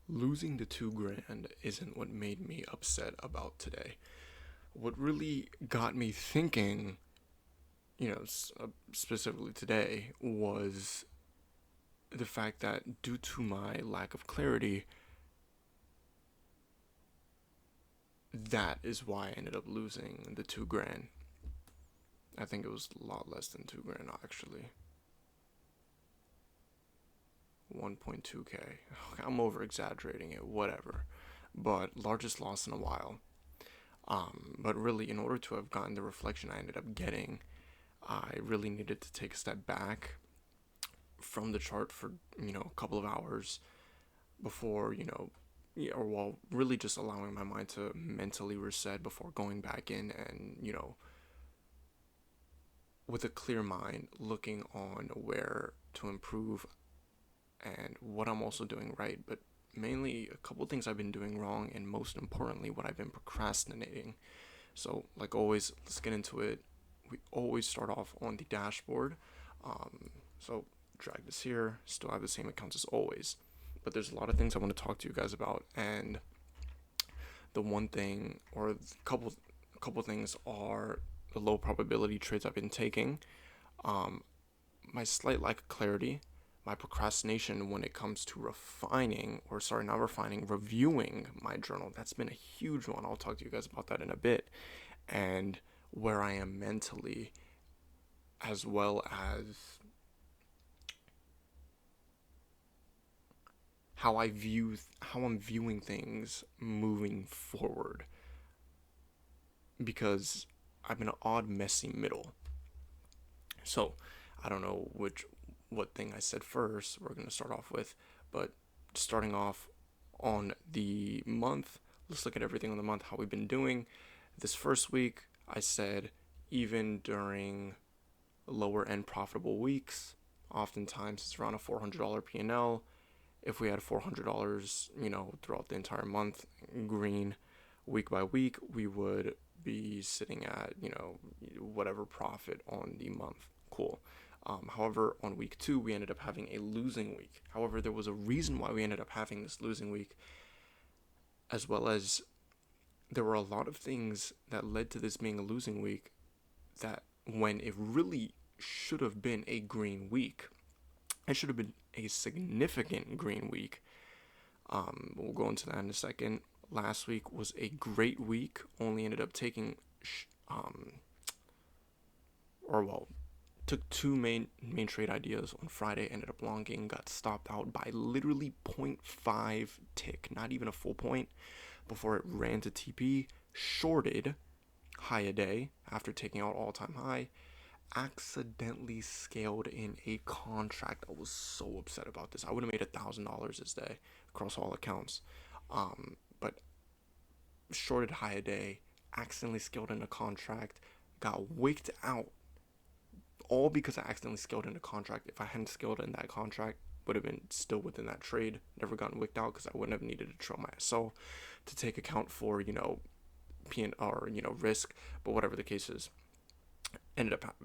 losing the 2 grand isn't what made me upset about today. What really got me thinking, specifically today, was the fact that due to my lack of clarity, that is why I ended up losing the 2 grand. I think it was a lot less than 2 grand actually. 1.2k. I'm over exaggerating it, whatever. But largest loss in a while. But really, in order to have gotten the reflection I ended up getting, I really needed to take a step back from the chart for a couple of hours before or while really just allowing my mind to mentally reset before going back in and with a clear mind looking on where to improve and what I'm also doing right, but mainly a couple of things I've been doing wrong, and most importantly, what I've been procrastinating. So, like always, let's get into it. We always start off on the dashboard. So, drag this here. Still have the same accounts as always, but there's a lot of things I want to talk to you guys about, and the one thing or a couple things are the low probability trades I've been taking, my slight lack of clarity, my procrastination when it comes to reviewing my journal. That's been a huge one. I'll talk to you guys about that in a bit. And where I am mentally, as well as how I'm viewing things moving forward. Because I'm in an odd, messy middle. So, I don't know what thing I said first we're going to start off with, but starting off on the month, let's look at everything on the month, how we've been doing. This first week, I said even during lower end profitable weeks, oftentimes it's around a $400 P&L. If we had $400, throughout the entire month, green, week by week, we would be sitting at, whatever profit on the month. Cool. However, on week 2, we ended up having a losing week. However, there was a reason why we ended up having this losing week, as well as there were a lot of things that led to this being a losing week that when it really should have been a green week, it should have been a significant green week. We'll go into that in a second. Last week was a great week, only ended up taking, took two main trade ideas on Friday, ended up longing, got stopped out by literally 0.5 tick, not even a full point, before it ran to TP, shorted high a day after taking out all-time high, accidentally scaled in a contract. I was so upset about this. I would have made $1,000 this day across all accounts. But shorted high a day, accidentally scaled in a contract, got wicked out, all because I accidentally scaled in a contract. If I hadn't scaled in that contract, would have been still within that trade, never gotten wicked out because I wouldn't have needed to trail my SL to take account for, P or risk, but whatever the case is, ended up,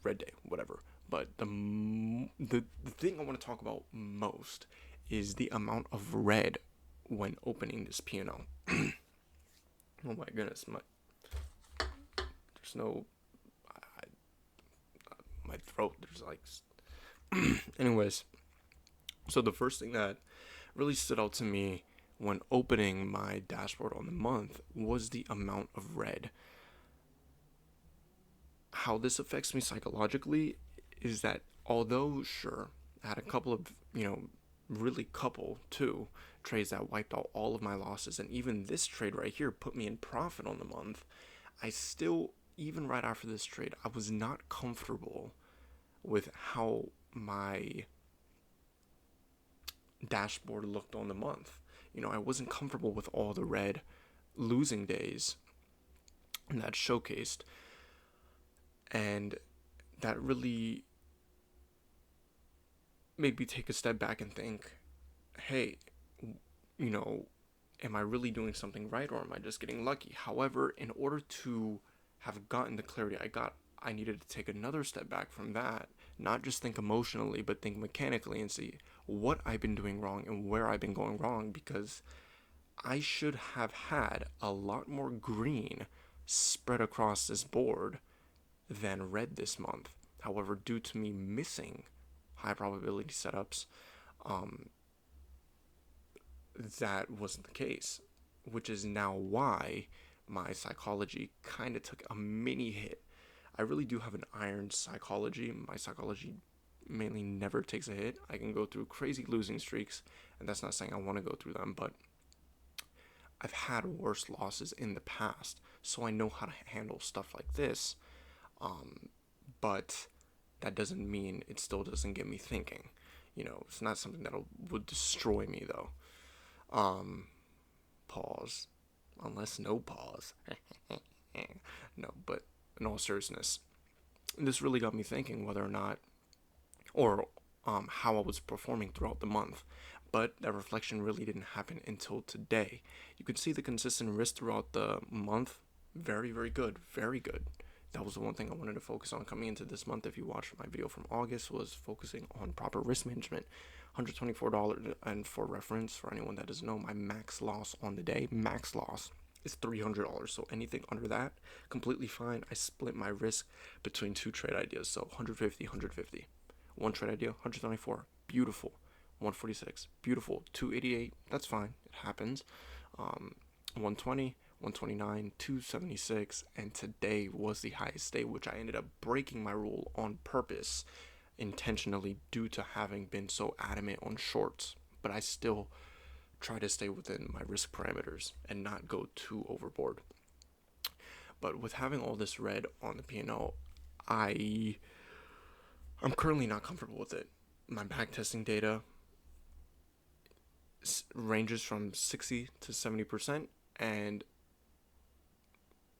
red day, whatever. But the thing I want to talk about most is the amount of red when opening this P&L. Oh my goodness, there's no, my throat, there's like, anyways. So the first thing that really stood out to me when opening my dashboard on the month was the amount of red. How this affects me psychologically is that although, sure, I had a couple of, really couple, too, trades that wiped out all of my losses, and even this trade right here put me in profit on the month, I still, even right after this trade, I was not comfortable with how my dashboard looked on the month. I wasn't comfortable with all the red losing days that showcased, and that really made me take a step back and think, hey, am I really doing something right, or am I just getting lucky? However, in order to have gotten the clarity I needed to take another step back from that, not just think emotionally, but think mechanically and see, what I've been doing wrong and where I've been going wrong, because I should have had a lot more green spread across this board than red this month. However, due to me missing high probability setups, um, that wasn't the case, which is now why my psychology kind of took a mini hit. I really do have an iron psychology. My psychology mainly never takes a hit. I can go through crazy losing streaks, and that's not saying I want to go through them, but I've had worse losses in the past, so I know how to handle stuff like this. Um, but that doesn't mean it still doesn't get me thinking. It's not something that would destroy me though. Um, Pause. Unless no pause. No, but in all seriousness, this really got me thinking whether or not, or how I was performing throughout the month. But that reflection really didn't happen until today. You could see the consistent risk throughout the month. Very, very good. Very good. That was the one thing I wanted to focus on coming into this month. If you watched my video from August, was focusing on proper risk management. $124, and for reference, for anyone that doesn't know, my max loss on the day, max loss, is $300. So anything under that, completely fine. I split my risk between two trade ideas. So 150, 150. One trade idea, 124. Beautiful. 146. Beautiful. 288. That's fine. It happens. 120. 129, 276, and today was the highest day, which I ended up breaking my rule on purpose, intentionally, due to having been so adamant on shorts. But I still try to stay within my risk parameters and not go too overboard. But with having all this red on the P&L, I'm currently not comfortable with it. My backtesting data ranges from 60 to 70%, and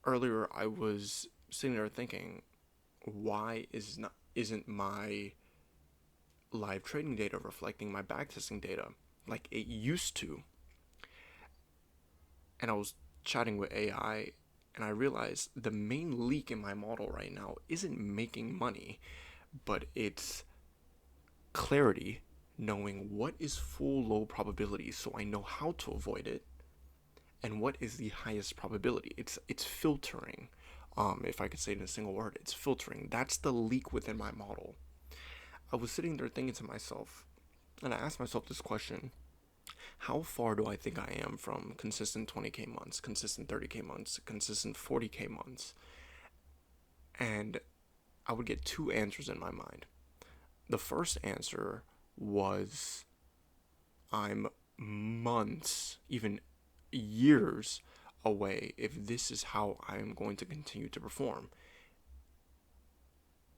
earlier I was sitting there thinking, why isn't my live trading data reflecting my backtesting data like it used to? And I was chatting with AI, and I realized the main leak in my model right now isn't making money, but it's clarity, knowing what is full low probability so I know how to avoid it, and what is the highest probability. It's filtering. If I could say it in a single word, it's filtering. That's the leak within my model. I was sitting there thinking to myself, and I asked myself this question: how far do I think I am from consistent 20K months, consistent 30K months, consistent 40K months? And I would get two answers in my mind. The first answer was, I'm months, even years away if this is how I am going to continue to perform.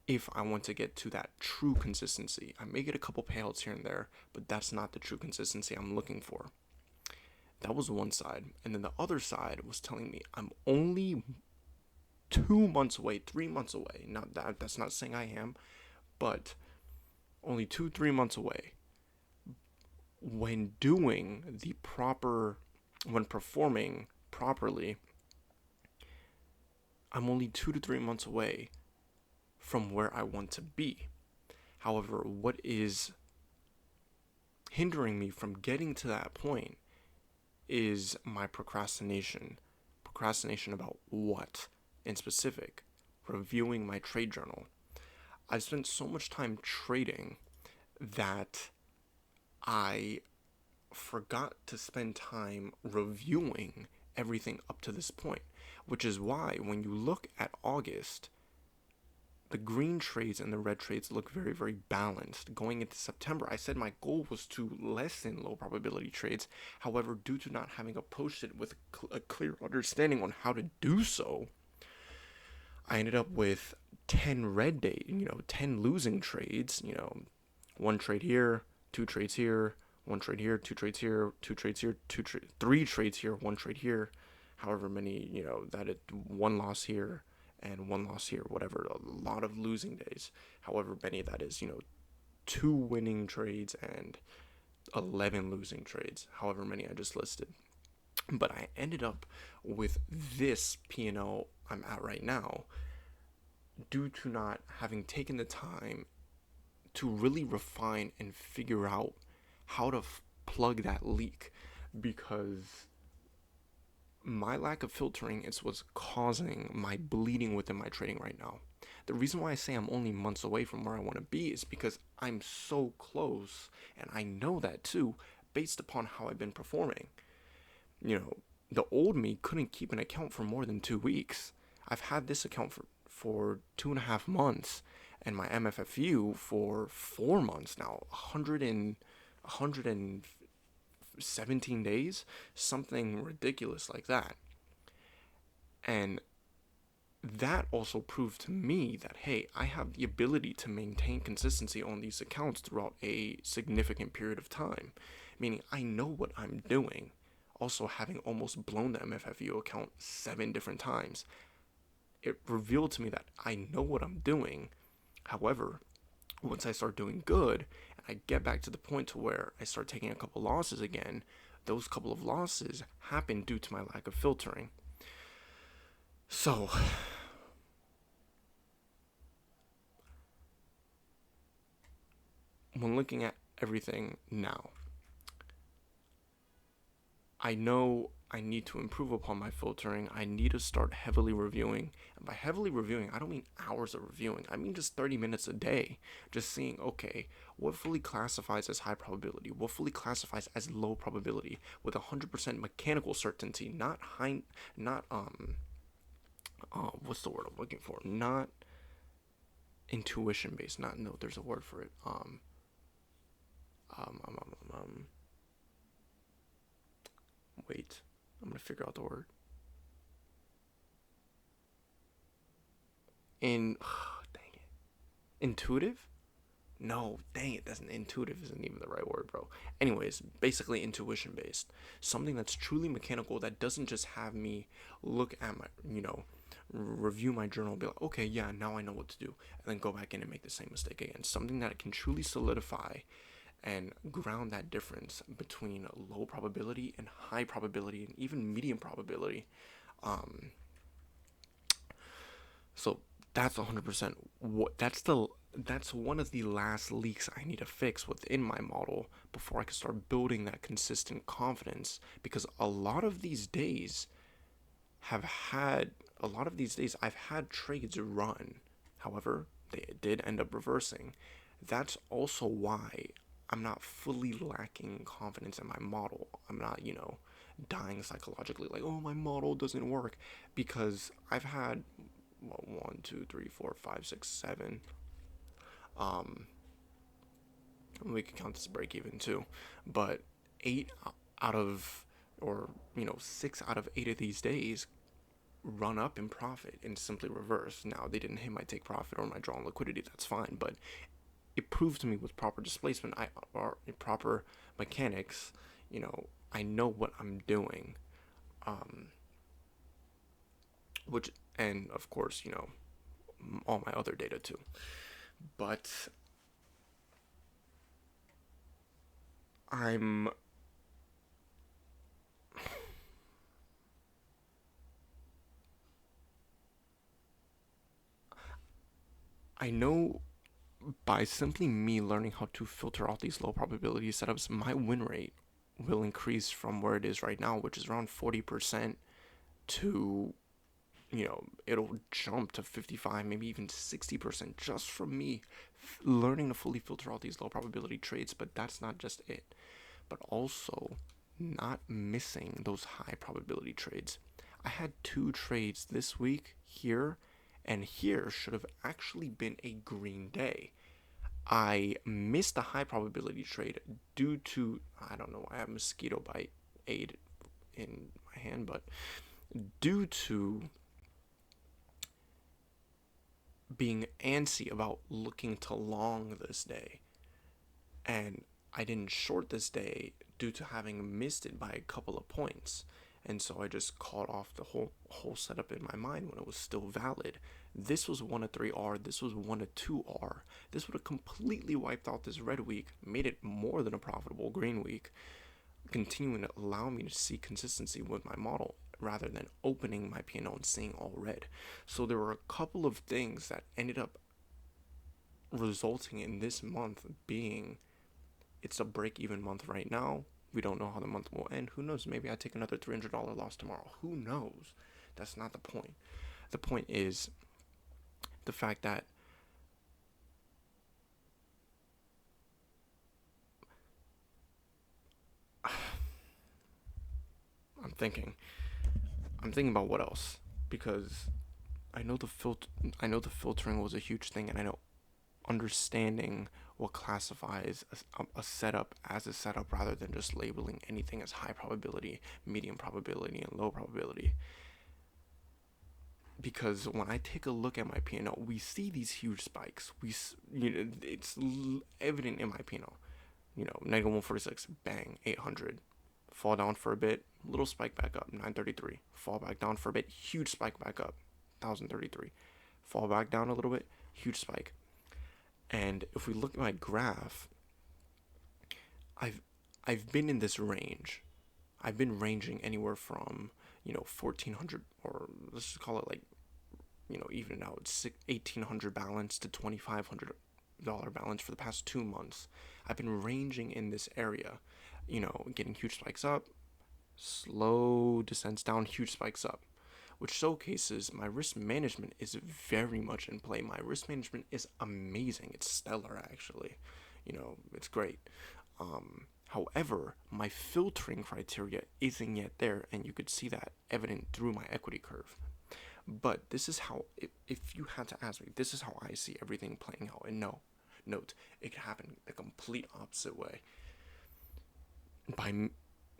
If I want to get to that true consistency, I may get a couple payouts here and there, but that's not the true consistency I'm looking for. That was one side. And then the other side was telling me I'm only 2 months away, 3 months away. Now that's not saying I am, but only 2-3 months away. When performing properly, I'm only 2 to 3 months away from where I want to be. However, what is hindering me from getting to that point is my procrastination. Procrastination about what in specific? Reviewing my trade journal. I've spent so much time trading that I forgot to spend time reviewing everything up to this point, which is why when you look at August, the green trades and the red trades look very, very balanced. Going into September, I said my goal was to lessen low probability trades. However, due to not having approached it with a clear understanding on how to do so, I ended up with 10 red days, 10 losing trades, one trade here, two trades here, one trade here, two trades here, two trades here, three trades here, one trade here, however many, one loss here and one loss here, whatever, a lot of losing days, however many that is, two winning trades and 11 losing trades, however many I just listed. But I ended up with this P&L I'm at right now due to not having taken the time to really refine and figure out how to plug that leak, because my lack of filtering is what's causing my bleeding within my trading right now. The reason why I say I'm only months away from where I want to be is because I'm so close, and I know that too, based upon how I've been performing. You know, the old me couldn't keep an account for more than 2 weeks. I've had this account for 2.5 months, and my MFFU for 4 months now. 117 days, something ridiculous like that. And that also proved to me that, hey, I have the ability to maintain consistency on these accounts throughout a significant period of time, meaning I know what I'm doing. Also, having almost blown the MFFU account 7 different times, it revealed to me that I know what I'm doing. However, once I start doing good and I get back to the point to where I start taking a couple losses again, those couple of losses happen due to my lack of filtering. So, when looking at everything now, I know I need to improve upon my filtering. I need to start heavily reviewing. And by heavily reviewing, I don't mean hours of reviewing. I mean just 30 minutes a day. Just seeing, okay, what fully classifies as high probability? What fully classifies as low probability with 100% mechanical certainty, not what's the word I'm looking for? Not intuition based. Not, no, there's a word for it. Um, um, um, um, um wait, I'm gonna figure out the word. Dang it, intuitive. No, dang it, that's an intuitive isn't even the right word, bro. Anyways, basically intuition based. Something that's truly mechanical that doesn't just have me look at my, review my journal and be like, okay, yeah, now I know what to do, and then go back in and make the same mistake again. Something that can truly solidify and ground that difference between low probability and high probability and even medium probability. Um, So that's 100% what that's one of the last leaks I need to fix within my model before I can start building that consistent confidence, because have had a lot of these days I've had trades run. However, they did end up reversing. That's also why I'm not fully lacking confidence in my model. I'm not, dying psychologically like, oh, my model doesn't work, because I've had, well, one, two, three, four, five, six, seven. Um, we can count this break even too, but eight out of, or 6 out of 8 of these days run up in profit and simply reverse. Now they didn't hit my take profit or my draw on liquidity. That's fine, but it proved to me with proper displacement, or proper mechanics. I know what I'm doing. Um, which, and of course, all my other data too. But I'm I know by simply me learning how to filter out these low probability setups, my win rate will increase from where it is right now, which is around 40%, to, it'll jump to 55, maybe even 60% just from me learning to fully filter out these low probability trades. But that's not just it, but also not missing those high probability trades. I had 2 trades this week here, and here should have actually been a green day. I missed a high probability trade due to, I don't know, I have mosquito bite aid in my hand, but due to being antsy about looking to long this day. And I didn't short this day due to having missed it by a couple of points. And so I just called off the whole setup in my mind when it was still valid. This was 1 to 3R, this was 1 to 2R. This would have completely wiped out this red week, made it more than a profitable green week, continuing to allow me to see consistency with my model rather than opening my P&L and seeing all red. So there were a couple of things that ended up resulting in this month being it's a break-even month right now. We don't know how the month will end. Who knows? Maybe I take another $300 loss tomorrow. Who knows? That's not the point. The point is the fact that I'm thinking. I'm thinking about what else, because I know the filtering was a huge thing, and I know understanding what classifies a setup as a setup rather than just labeling anything as high probability, medium probability, and low probability. Because when I take a look at my P&L, we see these huge spikes. It's evident in my P&L. Negative 146, bang, 800. Fall down for a bit, little spike back up, 933. Fall back down for a bit, huge spike back up, 1033. Fall back down a little bit, huge spike. And if we look at my graph, I've I've been in this range. I've been ranging anywhere from 1400, or let's just call it like even now it's 1800 balance to $2,500 balance for the past 2 months. I've been ranging in this area, getting huge spikes up, slow descents down, huge spikes up, which showcases my risk management is very much in play. My risk management is amazing. It's stellar, actually. It's great. However, my filtering criteria isn't yet there, and you could see that evident through my equity curve. But this is how, if you had to ask me, this is how I see everything playing out. And no, note, it could happen the complete opposite way.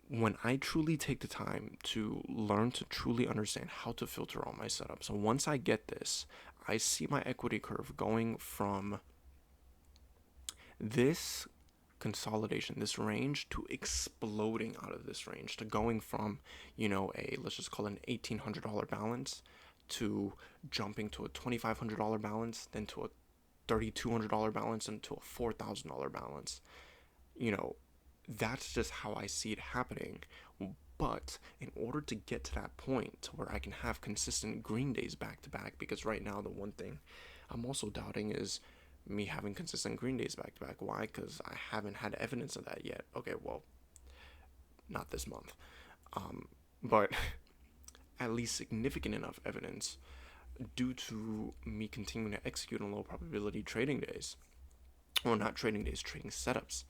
When I truly take the time to learn to truly understand how to filter all my setups, so once I get this, I see my equity curve going from this consolidation, this range, to exploding out of this range, to going from, let's just call it an $1,800 balance, to jumping to a $2,500 balance, then to a $3,200 balance, and to a $4,000 balance. That's just how I see it happening. But in order to get to that point to where I can have consistent green days back to back, because right now the one thing I'm also doubting is me having consistent green days back to back. Why? Because I haven't had evidence of that yet. Okay, well, not this month, but at least significant enough evidence due to me continuing to execute on low probability trading days, or not trading days, trading setups,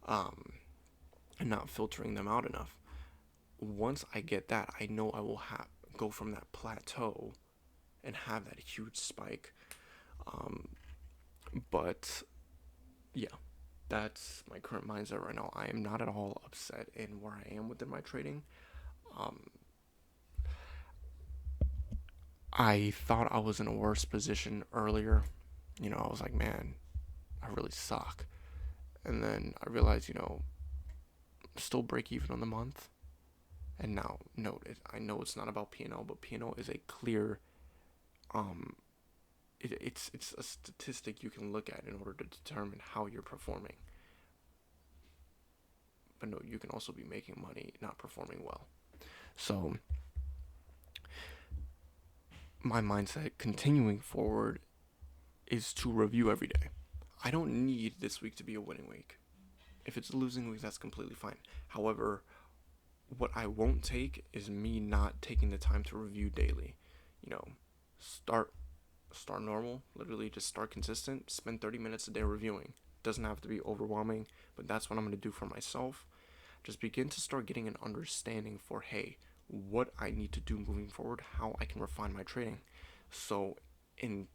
and not filtering them out enough. Once I get that, I know I will go from that plateau and have that huge spike. But yeah, that's my current mindset right now. I am not at all upset in where I am within my trading. I thought I was in a worse position earlier. I was like, man, I really suck. And then I realized, still break even on the month. And now, note it. I know it's not about P&L, but P&L is a clear, it's a statistic you can look at in order to determine how you're performing. But no, you can also be making money not performing well. So my mindset continuing forward is to review every day. I don't need this week to be a winning week. If it's a losing week, that's completely fine. However, what I won't take is me not taking the time to review daily. Start normal, literally just start consistent, spend 30 minutes a day reviewing. Doesn't have to be overwhelming, but that's what I'm going to do for myself. Just begin to start getting an understanding for, hey, what I need to do moving forward, how I can refine my trading. So in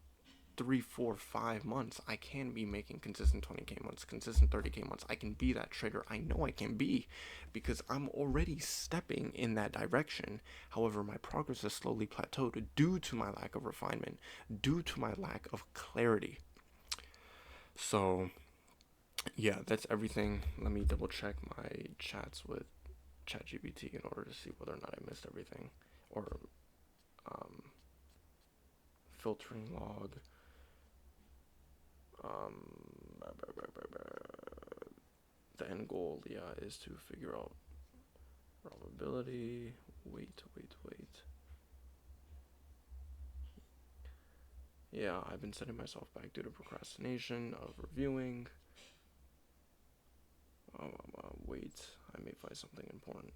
3, 4, 5 months, I can be making consistent 20K months, consistent 30K months. I can be that trader I know I can be, because I'm already stepping in that direction. However, my progress has slowly plateaued due to my lack of refinement, due to my lack of clarity. So yeah, that's everything. Let me double check my chats with ChatGPT in order to see whether or not I missed everything, or um, filtering log. The end goal, yeah, is to figure out probability. Wait. Yeah, I've been setting myself back due to procrastination of reviewing. Wait, I may find something important.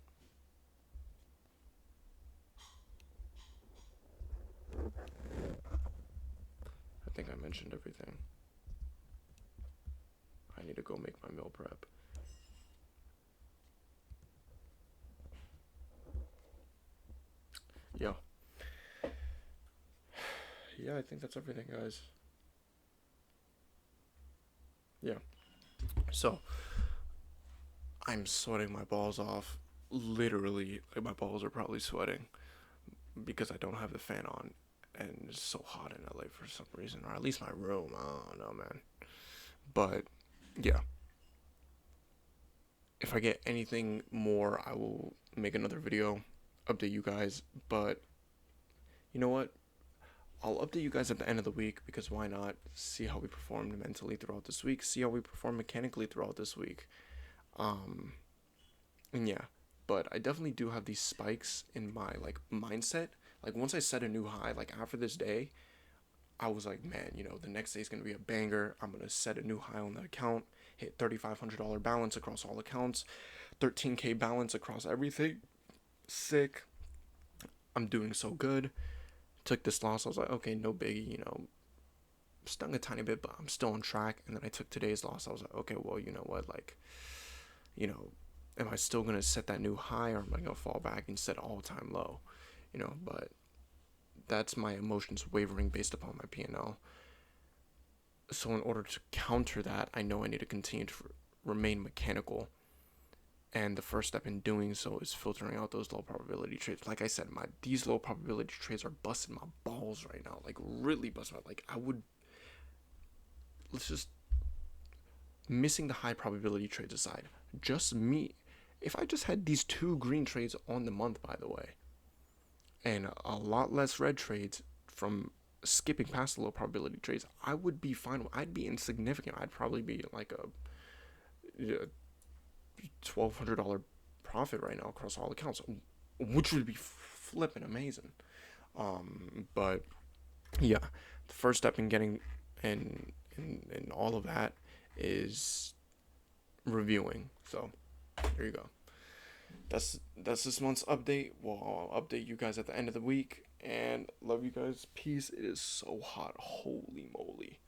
I think I mentioned everything. I need to go make my meal prep. Yeah. Yeah, I think that's everything, guys. Yeah. So, I'm sweating my balls off. Literally, like my balls are probably sweating because I don't have the fan on and it's so hot in LA for some reason, or at least my room. I don't know, man. But yeah, if I get anything more, I will make another video, update you guys. But you know what? I'll update you guys at the end of the week because why not? See how we performed mentally throughout this week, see how we perform mechanically throughout this week. Um, and yeah, but I definitely do have these spikes in my like mindset. Like once I set a new high, like after this day, I was like, man, the next day is gonna be a banger. I'm gonna set a new high on the account, hit $3,500 balance across all accounts, 13K balance across everything. Sick. I'm doing so good. Took this loss. I was like, okay, no biggie. Stung a tiny bit, but I'm still on track. And then I took today's loss. I was like, okay, well, you know what? Like, you know, am I still gonna set that new high, or am I gonna fall back and set all time low? But that's my emotions wavering based upon my P&L. So in order to counter that, I know I need to continue to remain mechanical. And the first step in doing so is filtering out those low probability trades. Like I said, these low probability trades are busting my balls right now. Like really busting my, like I would, let's just, missing the high probability trades aside, just me, if I just had these two green trades on the month, by the way, and a lot less red trades from skipping past the low probability trades, I would be fine. I'd be insignificant. I'd probably be like a $1,200 profit right now across all accounts, which would be flipping amazing. But yeah, the first step in getting in all of that is reviewing. So there you go. That's this month's update. Well, I'll update you guys at the end of the week. And love you guys. Peace. It is so hot. Holy moly.